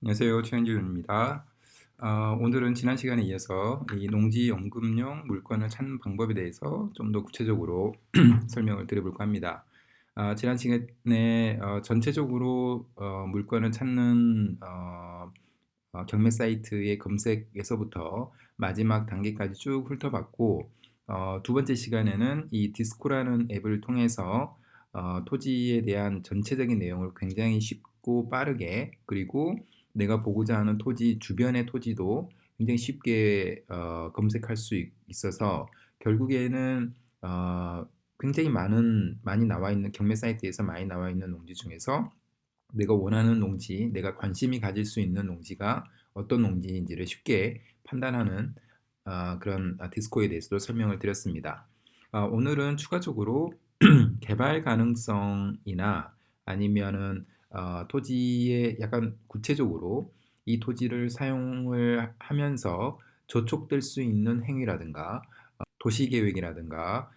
안녕하세요. 최현준입니다. 오늘은 지난 시간에 이어서 이 농지연금용 물건을 찾는 방법에 대해서 좀 더 구체적으로 설명을 드려볼까 합니다. 지난 시간에 전체적으로 물건을 찾는 경매 사이트의 검색에서부터 마지막 단계까지 쭉 훑어봤고, 두 번째 시간에는 이 디스코라는 앱을 통해서 토지에 대한 전체적인 내용을 굉장히 쉽고 빠르게, 그리고 내가 보고자 하는 토지 주변의 토지도 굉장히 쉽게 검색할 수 있어서 결국에는 굉장히 많이 나와 있는 경매 사이트에서 많이 나와 있는 농지 중에서 내가 원하는 농지, 내가 관심이 가질 수 있는 농지가 어떤 농지인지를 쉽게 판단하는 그런 디스코에 대해서도 설명을 드렸습니다. 오늘은 추가적으로 개발 가능성이나 아니면은 토지에 약간 구체적으로 이 토지를 사용을 하면서 저촉될 수 있는 행위라든가 도시계획이라든가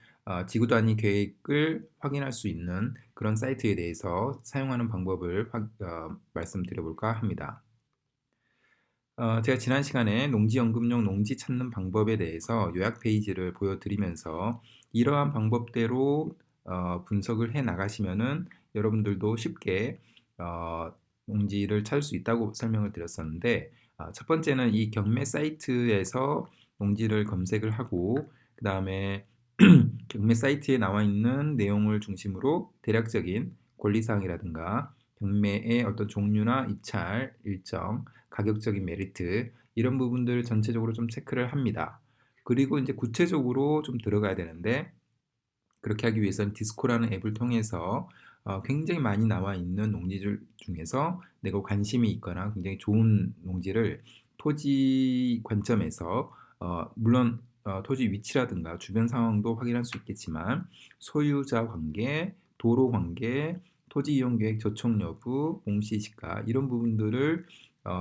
지구 단위 계획을 확인할 수 있는 그런 사이트에 대해서 사용하는 방법을 말씀드려볼까 합니다. 제가 지난 시간에 농지연금용 농지 찾는 방법에 대해서 요약 페이지를 보여드리면서 이러한 방법대로 분석을 해 나가시면은 여러분들도 쉽게 농지를 찾을 수 있다고 설명을 드렸었는데, 첫 번째는 이 경매 사이트에서 농지를 검색을 하고, 그 다음에 경매 사이트에 나와 있는 내용을 중심으로 대략적인 권리사항이라든가 경매의 어떤 종류나 입찰 일정, 가격적인 메리트 이런 부분들 전체적으로 좀 체크를 합니다. 그리고 이제 구체적으로 좀 들어가야 되는데, 그렇게 하기 위해서는 디스코라는 앱을 통해서 굉장히 많이 나와 있는 농지들 중에서 내가 관심이 있거나 굉장히 좋은 농지를 토지 관점에서 물론 토지 위치라든가 주변 상황도 확인할 수 있겠지만 소유자 관계, 도로 관계, 토지 이용 계획 저촉 여부, 공시 지가 이런 부분들을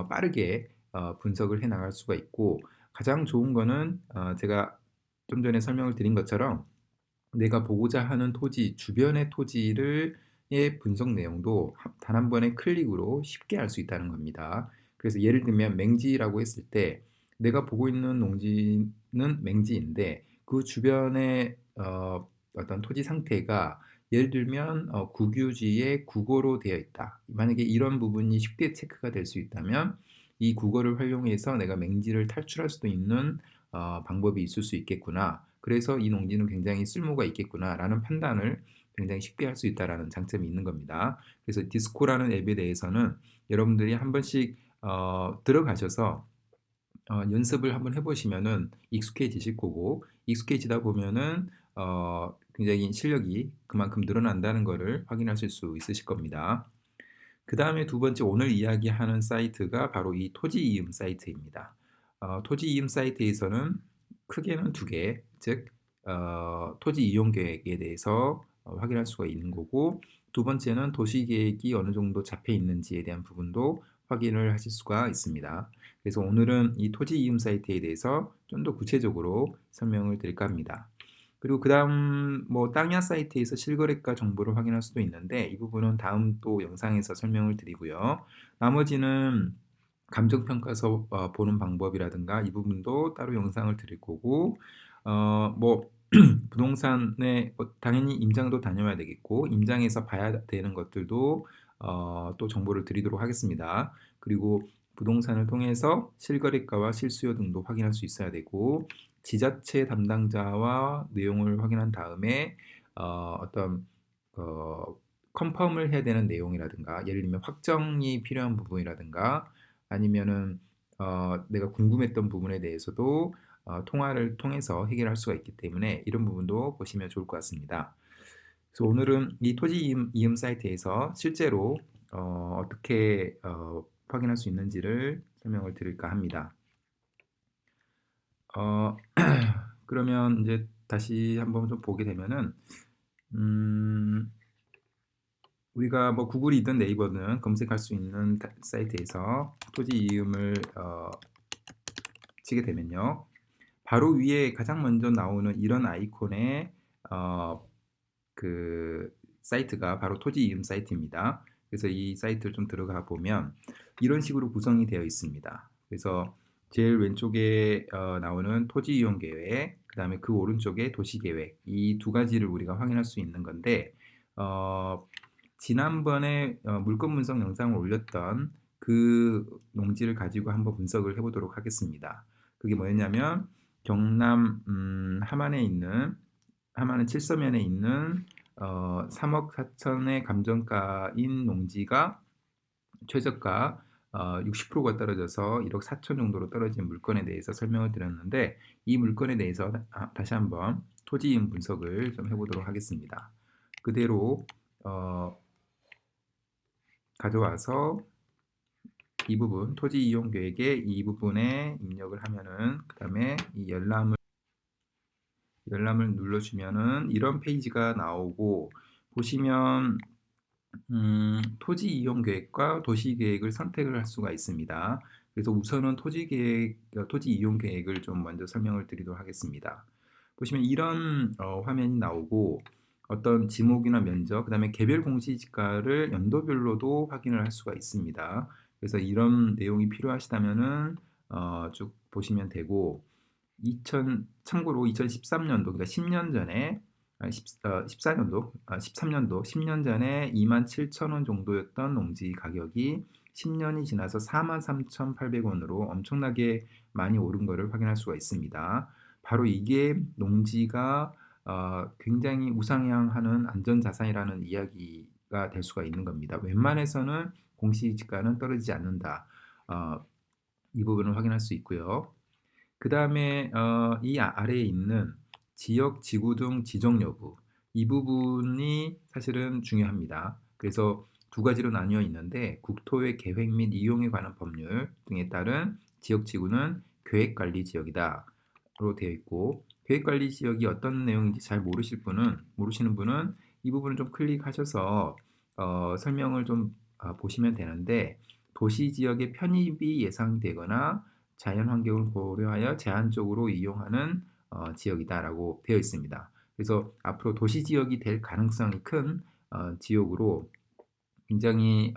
빠르게 분석을 해 나갈 수가 있고, 가장 좋은 거는 제가 좀 전에 설명을 드린 것처럼 내가 보고자 하는 토지, 주변의 토지를 의 분석 내용도 단 한 번의 클릭으로 쉽게 알 수 있다는 겁니다. 그래서 예를 들면 맹지라고 했을 때 내가 보고 있는 농지는 맹지인데 그 주변에 어떤 토지 상태가 예를 들면 국유지에 국어로 되어 있다. 만약에 이런 부분이 쉽게 체크가 될 수 있다면 이 국어를 활용해서 내가 맹지를 탈출할 수도 있는 방법이 있을 수 있겠구나. 그래서 이 농지는 굉장히 쓸모가 있겠구나라는 판단을 굉장히 쉽게 할 수 있다라는 장점이 있는 겁니다. 그래서 디스코라는 앱에 대해서는 여러분들이 한 번씩 들어가셔서 연습을 한번 해보시면은 익숙해지실 거고, 익숙해지다 보면은 굉장히 실력이 그만큼 늘어난다는 것을 확인하실 수 있으실 겁니다. 그 다음에 두 번째 오늘 이야기하는 사이트가 바로 이 토지 이음 사이트입니다. 토지 이음 사이트에서는 크게는 두 개, 즉 토지 이용 계획에 대해서 확인할 수가 있는 거고, 두 번째는 도시 계획이 어느 정도 잡혀 있는지에 대한 부분도 확인을 하실 수가 있습니다. 그래서 오늘은 이 토지 이음 사이트에 대해서 좀 더 구체적으로 설명을 드릴까 합니다. 그리고 그 다음 뭐 땅야 사이트에서 실거래가 정보를 확인할 수도 있는데 이 부분은 다음 또 영상에서 설명을 드리고요. 나머지는 감정평가서 보는 방법이라든가 이 부분도 따로 영상을 드릴 거고, 뭐 부동산에 당연히 임장도 다녀야 되겠고 임장에서 봐야 되는 것들도 또 정보를 드리도록 하겠습니다. 그리고 부동산을 통해서 실거래가와 실수요 등도 확인할 수 있어야 되고, 지자체 담당자와 내용을 확인한 다음에 어떤 컨펌을 해야 되는 내용이라든가 예를 들면 확정이 필요한 부분이라든가 아니면은 내가 궁금했던 부분에 대해서도 통화를 통해서 해결할 수가 있기 때문에 이런 부분도 보시면 좋을 것 같습니다. 그래서 오늘은 이 토지 이음 사이트에서 실제로 떻게 확인할 수 있는지를 설명을 드릴까 합니다. 그러면 이제 다시 한번 좀 보게 되면은 음, 우리가 뭐 구글이든 네이버든 검색할 수 있는 사이트에서 토지 이음을 치게 되면요. 바로 위에 가장 먼저 나오는 이런 아이콘의 그 사이트가 바로 토지 이음 사이트입니다. 그래서 이 사이트를 좀 들어가 보면 이런 식으로 구성이 되어 있습니다. 그래서 제일 왼쪽에 나오는 토지 이용 계획, 그 다음에 그 오른쪽에 도시 계획, 이 두 가지를 우리가 확인할 수 있는 건데, 지난번에 물건 분석 영상을 올렸던 그 농지를 가지고 한번 분석을 해보도록 하겠습니다. 그게 뭐였냐면 경남 함안의 칠서면에 있는 3억 4천의 감정가인 농지가 최저가 60%가 떨어져서 1억 4천 정도로 떨어진 물건에 대해서 설명을 드렸는데, 이 물건에 대해서 다시 한번 토지 이용 분석을 좀 해보도록 하겠습니다. 그대로 가져와서 이 부분 토지 이용 계획의 이 부분에 입력을 하면은, 그 다음에 이 열람을 눌러주면은 이런 페이지가 나오고, 보시면 토지 이용 계획과 도시 계획을 선택을 할 수가 있습니다. 그래서 우선은 토지 이용 계획을 좀 먼저 설명을 드리도록 하겠습니다. 보시면 이런 화면이 나오고, 어떤 지목이나 면적, 그 다음에 개별 공시지가를 연도별로도 확인을 할 수가 있습니다. 그래서 이런 내용이 필요하시다면은 쭉 보시면 되고, 참고로 2013년도, 그러니까 10년 전에 14년도, 13년도, 10년 전에 27,000원 정도였던 농지 가격이 10년이 지나서 43,800원으로 엄청나게 많이 오른 것을 확인할 수가 있습니다. 바로 이게 농지가 굉장히 우상향하는 안전자산이라는 이야기가 될 수가 있는 겁니다. 웬만해서는 공시지가는 떨어지지 않는다. 이 부분을 확인할 수 있고요. 그 다음에 이 아래에 있는 지역, 지구 등 지정 여부, 이 부분이 사실은 중요합니다. 그래서 두 가지로 나뉘어 있는데, 국토의 계획 및 이용에 관한 법률 등에 따른 지역, 지구는 계획관리 지역이다 로 되어 있고, 계획관리 지역이 어떤 내용인지 잘 모르시는 분은 이 부분을 좀 클릭하셔서 설명을 좀 보시면 되는데, 도시지역의 편입이 예상되거나 자연환경을 고려하여 제한적으로 이용하는 지역이다라고 되어 있습니다. 그래서 앞으로 도시지역이 될 가능성이 큰 지역으로 굉장히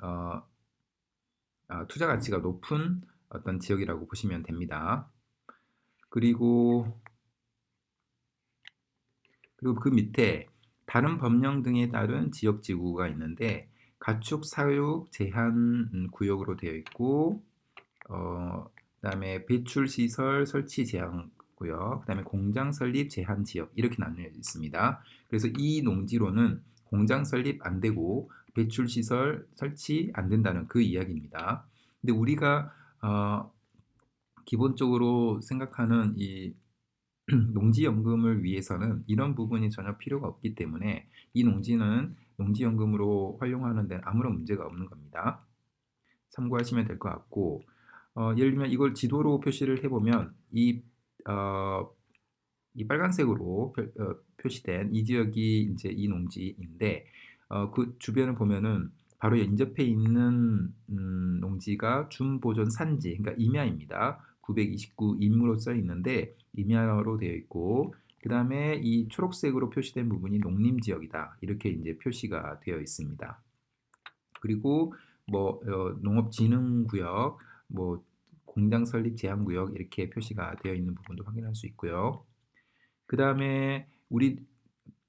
투자 가치가 높은 어떤 지역이라고 보시면 됩니다. 그리고 그 밑에 다른 법령 등에 따른 지역지구가 있는데, 가축 사육 제한 구역으로 되어 있고, 그다음에 배출 시설 설치 제한 구역, 그다음에 공장 설립 제한 지역, 이렇게 나뉘어 있습니다. 그래서 이 농지로는 공장 설립 안 되고 배출 시설 설치 안 된다는 그 이야기입니다. 근데 우리가 기본적으로 생각하는 이 농지연금을 위해서는 이런 부분이 전혀 필요가 없기 때문에 이 농지는 농지연금으로 활용하는 데는 아무런 문제가 없는 겁니다. 참고하시면 될 것 같고, 예를 들면 이걸 지도로 표시를 해보면 이 빨간색으로 표시된 이 지역이 이제 이 농지인데, 그 주변을 보면은 바로 인접해 있는 농지가 준보존 산지, 그러니까 임야입니다. 929 임으로 써 있는데 임야로 되어 있고, 그 다음에 이 초록색으로 표시된 부분이 농림지역이다, 이렇게 이제 표시가 되어 있습니다. 그리고 뭐 농업진흥구역, 뭐 공장 설립 제한구역, 이렇게 표시가 되어 있는 부분도 확인할 수 있고요. 그 다음에 우리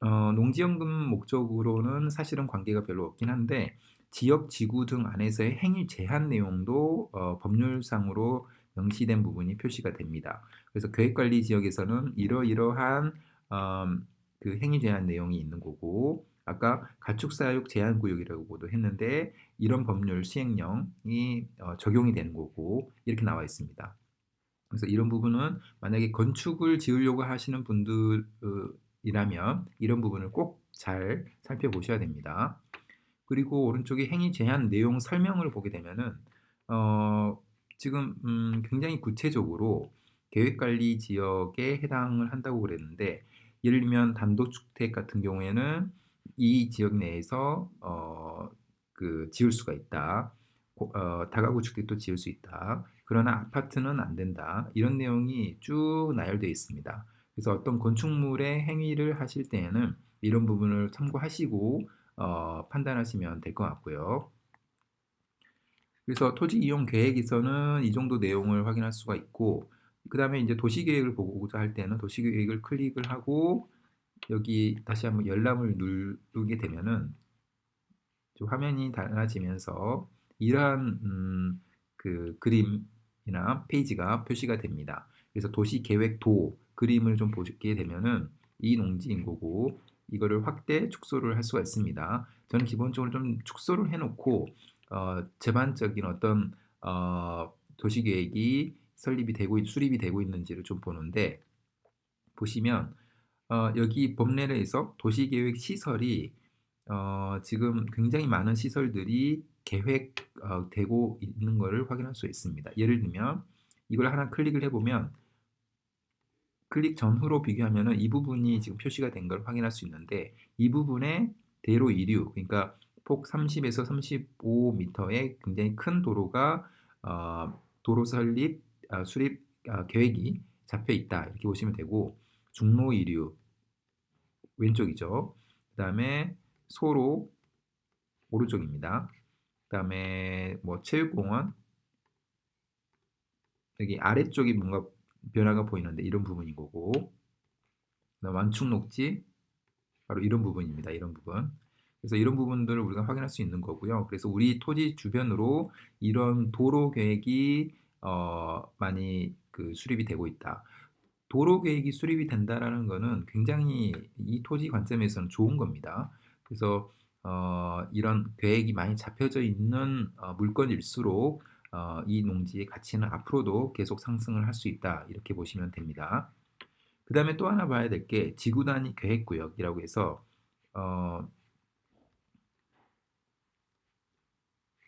농지연금 목적으로는 사실은 관계가 별로 없긴 한데, 지역, 지구 등 안에서의 행위 제한 내용도 법률상으로 명시된 부분이 표시가 됩니다. 그래서 계획관리 지역에서는 이러이러한 그 행위 제한 내용이 있는 거고, 아까 가축사육 제한구역이라고도 했는데 이런 법률 시행령이 적용이 되는 거고, 이렇게 나와 있습니다. 그래서 이런 부분은 만약에 건축을 지으려고 하시는 분들이라면 이런 부분을 꼭 잘 살펴보셔야 됩니다. 그리고 오른쪽에 행위 제한 내용 설명을 보게 되면은 지금 굉장히 구체적으로 계획관리 지역에 해당을 한다고 그랬는데, 예를 들면 단독주택 같은 경우에는 이 지역 내에서 지을 수가 있다. 다가구 주택도 지을 수 있다. 그러나 아파트는 안 된다. 이런 내용이 쭉 나열되어 있습니다. 그래서 어떤 건축물의 행위를 하실 때에는 이런 부분을 참고하시고 판단하시면 될 것 같고요. 그래서 토지 이용 계획에서는 이 정도 내용을 확인할 수가 있고, 그다음에 이제 도시 계획을 보고자 할 때는 도시 계획을 클릭을 하고 여기 다시 한번 열람을 누르게 되면은 좀 화면이 달라지면서 이러한 그 그림이나 페이지가 표시가 됩니다. 그래서 도시 계획 도 그림을 좀 보게 되면은 이 농지인 거고, 이거를 확대 축소를 할 수가 있습니다. 저는 기본적으로 좀 축소를 해놓고 제반적인 어떤 도시 계획이 설립이 되고 수립이 되고 있는지를 좀 보는데, 보시면 여기 법례 내에서 도시계획 시설이 지금 굉장히 많은 시설들이 계획되고 있는 것을 확인할 수 있습니다. 예를 들면 이걸 하나 클릭을 해보면 클릭 전후로 비교하면은 이 부분이 지금 표시가 된 걸 확인할 수 있는데, 이 부분에 대로 이류, 그러니까 폭 30에서 35m의 굉장히 큰 도로가 도로 설립, 수립 계획이 잡혀 있다 이렇게 보시면 되고, 중로 이류 왼쪽이죠. 그 다음에 소로 오른쪽입니다. 그 다음에 뭐 체육공원 여기 아래쪽이 뭔가 변화가 보이는데 이런 부분인 거고, 그다음 완충 녹지 바로 이런 부분입니다. 이런 부분. 그래서 이런 부분들을 우리가 확인할 수 있는 거고요. 그래서 우리 토지 주변으로 이런 도로 계획이 많이 그 수립이 되고 있다. 도로 계획이 수립이 된다라는 것은 굉장히 이 토지 관점에서는 좋은 겁니다. 그래서 이런 계획이 많이 잡혀져 있는 물건일수록 이 농지의 가치는 앞으로도 계속 상승을 할 수 있다 이렇게 보시면 됩니다. 그 다음에 또 하나 봐야 될 게 지구 단위 계획 구역이라고 해서 어,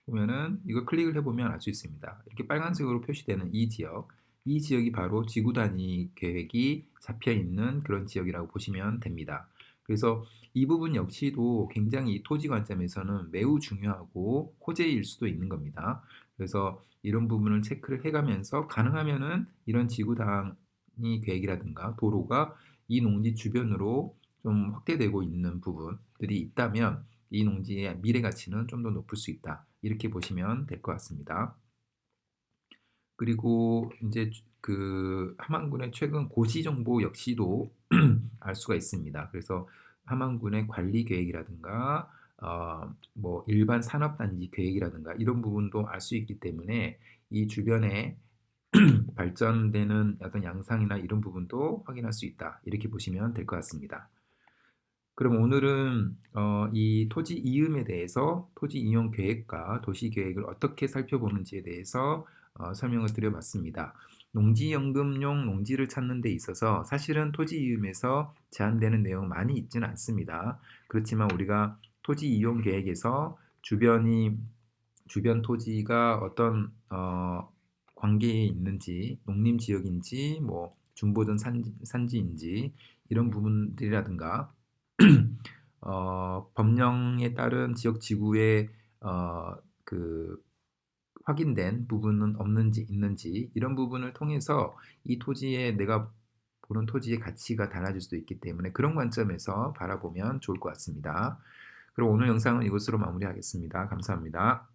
보면은 이거 클릭을 해보면 알 수 있습니다. 이렇게 빨간색으로 표시되는 이 지역, 이 지역이 바로 지구 단위 계획이 잡혀 있는 그런 지역이라고 보시면 됩니다. 그래서 이 부분 역시도 굉장히 토지 관점에서는 매우 중요하고 호재일 수도 있는 겁니다. 그래서 이런 부분을 체크를 해가면서 가능하면은 이런 지구 단위 계획이라든가 도로가 이 농지 주변으로 좀 확대되고 있는 부분들이 있다면 이 농지의 미래 가치는 좀 더 높을 수 있다. 이렇게 보시면 될 것 같습니다. 그리고 이제 그 함안군의 최근 고시 정보 역시도 알 수가 있습니다. 그래서 함안군의 관리 계획이라든가 뭐 일반 산업단지 계획이라든가 이런 부분도 알 수 있기 때문에 이 주변에 발전되는 어떤 양상이나 이런 부분도 확인할 수 있다. 이렇게 보시면 될 것 같습니다. 그럼 오늘은 이 토지 이음에 대해서 토지 이용 계획과 도시 계획을 어떻게 살펴보는지에 대해서 설명을 드려봤습니다. 농지연금용 농지를 찾는 데 있어서 사실은 토지 이음에서 제한되는 내용 많이 있지는 않습니다. 그렇지만 우리가 토지 이용 계획에서 주변 토지가 어떤 관계에 있는지, 농림 지역인지, 뭐 준보전 산지인지 이런 부분들이라든가 법령에 따른 지역 지구의 그 확인된 부분은 없는지 있는지 이런 부분을 통해서 이 토지에 내가 보는 토지의 가치가 달라질 수도 있기 때문에 그런 관점에서 바라보면 좋을 것 같습니다. 그럼 오늘 영상은 이것으로 마무리하겠습니다. 감사합니다.